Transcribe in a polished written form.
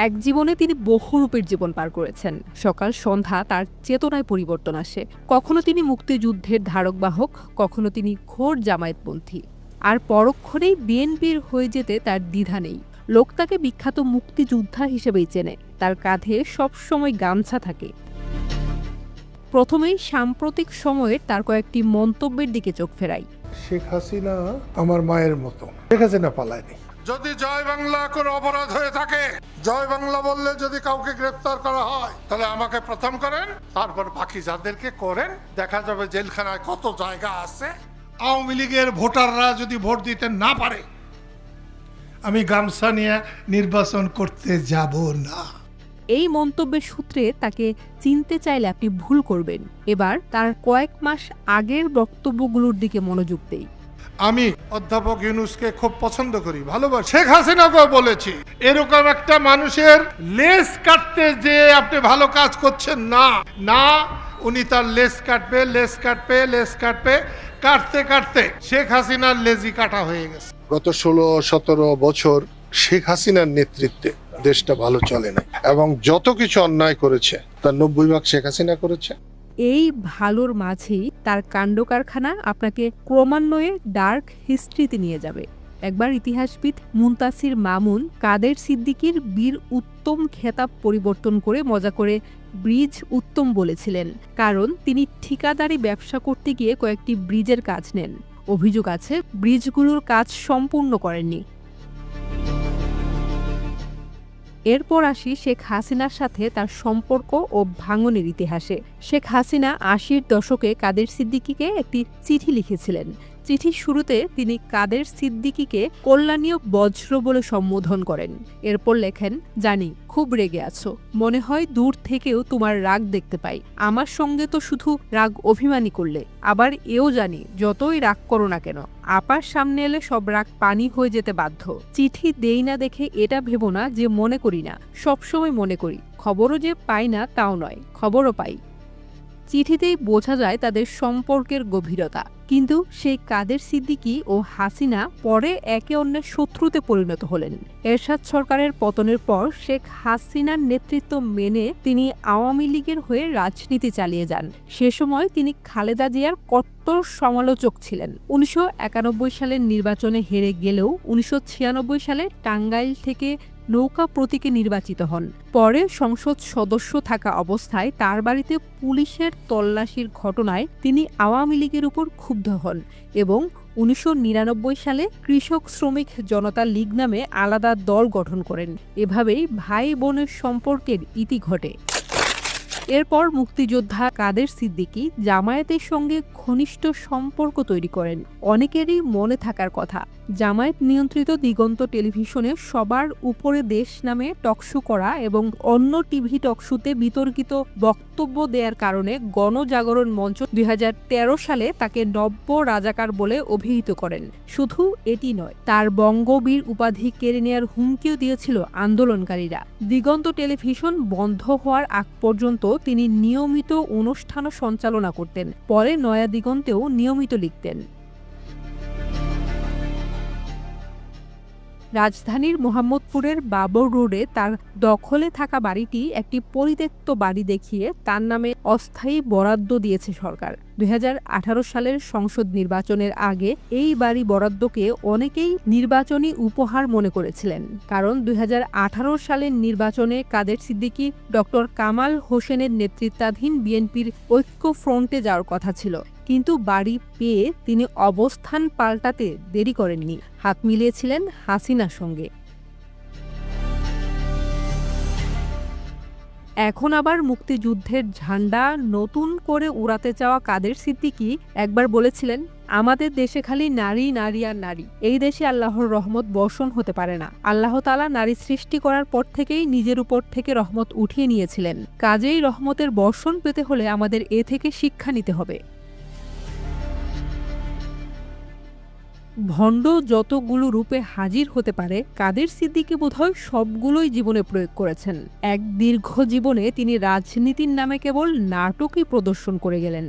এক জীবনে তিনি বহুরূপের জীবন পার করেছেন। সকাল সন্ধ্যা তার চেতনায় পরিবর্তন আসে। কখনো তিনি মুক্তিযুদ্ধের ধারকবাহক, কখনো তিনি ঘোর জামায়াতপন্থী। আর পরক্ষণেই বিএনপির হয়ে যেতে তার দ্বিধা নেই। লোক তাকে বিখ্যাত মুক্তিযোদ্ধা হিসেবেই চেনে। তার কাঁধে সবসময় গামছা থাকে। প্রথমেই সাম্প্রতিক সময়ের তার কয়েকটি মন্তব্যের দিকে চোখ ফেরাই। শেখ হাসিনা আমার মায়ের মতো। শেখ হাসিনা পালায়নি। যদি জয় বাংলা কোনো অপরাধ হয়ে থাকে, জয় বাংলা বললে যদি কাউকে গ্রেফতার করা হয়, তাহলে আমাকে প্রথম করেন, তারপর বাকি যাদেরকে করেন। দেখা যাবে জেলখানায় কত জায়গা আছে। আওয়ামী লীগের ভোটাররা যদি ভোট দিতে না পারে, আমি গামছা নিয়ে নির্বাচন করতে যাব না। এই মন্তব্যের সূত্রে তাকে চিনতে চাইলে আপনি ভুল করবেন। এবার তার কয়েক মাস আগের বক্তব্যগুলোর দিকে মনোযোগ দেই। আমি অধ্যাপক ইউনূসকে খুব পছন্দ করি, ভালোবাসি। শেখ হাসিনাকেও বলেছি, এরকম একটা মানুষের লেজ কাটতে যে আপনি ভালো কাজ করছেন না, উনি তার লেজ কাটবে, লেজ কাটবে, লেজ কাটবে, কাটতে কাটতে শেখ হাসিনার লেজি কাটা হয়ে গেছে। গত 16-17 বছর শেখ হাসিনার নেতৃত্বে দেশটা ভালো চলে না, এবং যত কিছু অন্যায় করেছে তার 90% শেখ হাসিনা করেছে। এই ভালোর মাঝেই তার কাণ্ড কারখানা আপনাকে ক্রমান্বয়ে ডার্ক হিস্ট্রিতে নিয়ে যাবে। একবার ইতিহাসবিদ মুনতাসির মামুন কাদের সিদ্দিকীর বীর উত্তম খেতাব পরিবর্তন করে মজা করে ব্রিজ উত্তম বলেছিলেন, কারণ তিনি ঠিকাদারি ব্যবসা করতে গিয়ে কয়েকটি ব্রিজের কাজ নেন। অভিযোগ আছে ব্রিজগুলোর কাজ সম্পূর্ণ করেননি। এরপর আসি শেখ হাসিনার সাথে তার সম্পর্ক ও ভাঙনের ইতিহাসে। শেখ হাসিনা 80-র দশকে কাদের সিদ্দিকীকে একটি চিঠি লিখেছিলেন। চিঠির শুরুতে তিনি কাদের সিদ্দিকীকে কল্যাণীয় বজ্র বলে সম্বোধন করেন। এরপর লেখেন, জানি খুব রেগে আছো, মনে হয় দূর থেকেও তোমার রাগ দেখতে পাই। আমার সঙ্গে তো শুধু রাগ অভিমানী করলে। আবার এও জানি যতই রাগ করো না কেন, আপার সামনে এলে সব রাগ পানি হয়ে যেতে বাধ্য। চিঠি দেই না দেখে এটা ভেবো না যে মনে করি না, সবসময় মনে করি। খবরও যে পাই না তাও নয়, খবরও পাই। চিঠিতেই বোঝা যায় তাদের সম্পর্কের গভীরতা। কিন্তু সেই কাদের সিদ্দিকী ও হাসিনা পরে একে অন্যের শত্রুতে পরিণত হলেন। এরশাদ সরকারের পতনের পর শেখ হাসিনার নেতৃত্ব মেনে তিনি আওয়ামী লীগের হয়ে রাজনীতি চালিয়ে যান। সে সময় তিনি খালেদা জিয়ার কট্টর সমালোচক ছিলেন। 1991 সালের নির্বাচনে হেরে গেলেও 1996 সালে টাঙ্গাইল থেকে নৌকা প্রতীকে নির্বাচিত হন। পরে সংসদ সদস্য থাকা অবস্থায় তার বাড়িতে পুলিশের তল্লাশির ঘটনায় তিনি আওয়ামী লীগের উপর ক্ষুব্ধ হন এবং 1999 সালে কৃষক শ্রমিক জনতা লীগ নামে আলাদা দল গঠন করেন। এভাবেই ভাই বোনের সম্পর্কের ইতি ঘটে। এরপর মুক্তিযোদ্ধা কাদের সিদ্দিকী জামায়াতের সঙ্গে ঘনিষ্ঠ সম্পর্ক তৈরি করেন। অনেকেরই মনে থাকার কথা, জামায়াত নিয়ন্ত্রিত দিগন্ত টেলিভিশনে সবার উপরে দেশ নামে টকশো করা এবং অন্য টিভি টকশোতে বিতর্কিত বক্তব্য দেওয়ার কারণে গণজাগরণ মঞ্চ 2013 সালে তাকে নব্য রাজাকার বলে অভিহিত করেন। শুধু এটি নয়, তার বঙ্গবীর উপাধি কেড়ে নেওয়ার হুমকিও দিয়েছিল আন্দোলনকারীরা। দিগন্ত টেলিভিশন বন্ধ হওয়ার আগ পর্যন্ত তিনি নিয়মিত অনুষ্ঠানও সঞ্চালনা করতেন। পরে নয়া দিগন্তেও নিয়মিত লিখতেন। রাজধানীর মোহাম্মদপুরের বাবর রোডে তার দখলে থাকা বাড়িটি একটি পরিত্যক্ত বাড়ি দেখিয়ে তার নামে অস্থায়ী বরাদ্দ দিয়েছে সরকার। 2018 সালের সংসদ নির্বাচনের আগে এই বাড়ি বরাদ্দকে অনেকেই নির্বাচনী উপহার মনে করেছিলেন, কারণ 2018 সালের নির্বাচনে কাদের সিদ্দিকী ডক্টর কামাল হোসেনের নেতৃত্বাধীন বিএনপির ঐক্য ফ্রন্টে যাওয়ার কথা ছিল। কিন্তু বাড়ি পেয়ে তিনি অবস্থান পাল্টাতে দেরি করেননি, হাত মিলিয়েছিলেন হাসিনার সঙ্গে। এখন আবার মুক্তিযুদ্ধের ঝান্ডা নতুন করে উড়াতে চাওয়া কাদের সিদ্দিকী একবার বলেছিলেন, আমাদের দেশে খালি নারী, নারী আর নারী। এই দেশে আল্লাহর রহমত বর্ষণ হতে পারে না। আল্লাহ তাআলা নারী সৃষ্টি করার পর থেকেই নিজের উপর থেকে রহমত উঠিয়ে নিয়েছিলেন। কাজেই রহমতের বর্ষণ পেতে হলে আমাদের এ থেকে শিক্ষা নিতে হবে। ভণ্ড যতগুলো রূপে হাজির হতে পারে, কাদের সিদ্দিকী বোধহয় সবগুলোই জীবনে প্রয়োগ করেছেন। এক দীর্ঘ জীবনে তিনি রাজনীতির নামে কেবল নাটকই প্রদর্শন করে গেলেন।